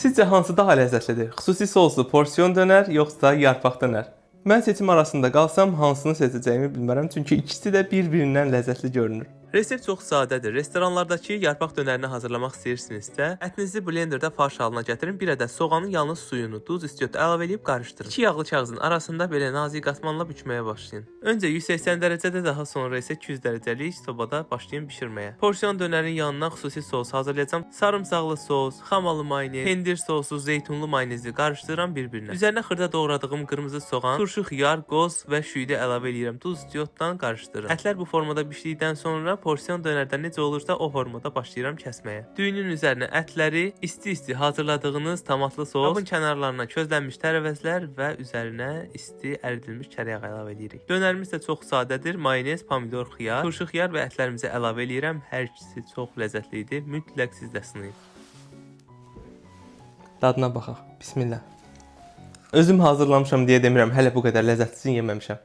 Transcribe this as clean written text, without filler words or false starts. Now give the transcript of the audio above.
Sizcə hansı daha ləzzətlidir? Xüsusi soslu porsiyon dönər yoxsa yarpaq dönər? Mən seçim arasında qalsam hansını seçəcəyimi bilmərəm, çünki ikisi də bir-birindən ləzzətli görünür. Resept çox sadədir. Restoranlardakı yarpaq dönərini hazırlamaq istəyirsinizsə, ətinizi blenderda farş halına gətirin, bir ədəd soğanın yalnız suyunu, duz, istiot əlavə edib qarışdırın. 2 yağlı kağızın arasında belə nazik qatmanla bükməyə başlayın. Öncə 180 dərəcədə, daha sonra isə 200 dərəcəlik sobada başlayın bişirməyə. Porsiyon dönərin yanına xüsusi sos hazırlayacağam. Sarımsaqlı sos, xamalı mayonez, pendir sosu, zeytunlu mayonezi qarışdırıram bir-birinə. Üzərinə xırda doğradığım qırmızı soğan, turşu xiyar, qoz və şüydə əlavə edirəm. Duz, istiotdan qarışdırıram. Ətlər bu formada bişdikdən sonra porsiyon dönərdən necə olursa o formada başlayıram kəsməyə. Düyünün üzərinə ətləri, isti-isti hazırladığınız tomatlı sos, qabın kənarlarına közlənmiş tərəvəzlər və üzərinə isti əridilmiş kərəyağ əlavə edirik. Dönərimiz də çox sadədir. Mayonez, pomidor, xiyar, turşu xiyar və ətlərimizi əlavə edirəm. Hər ikisi çox ləzzətli idi. Mütləq siz də sınayın. Dadına baxaq. Bismillah. Özüm hazırlamışam deyə demirəm, hələ bu qədər ləzzətlisini yeməmişəm.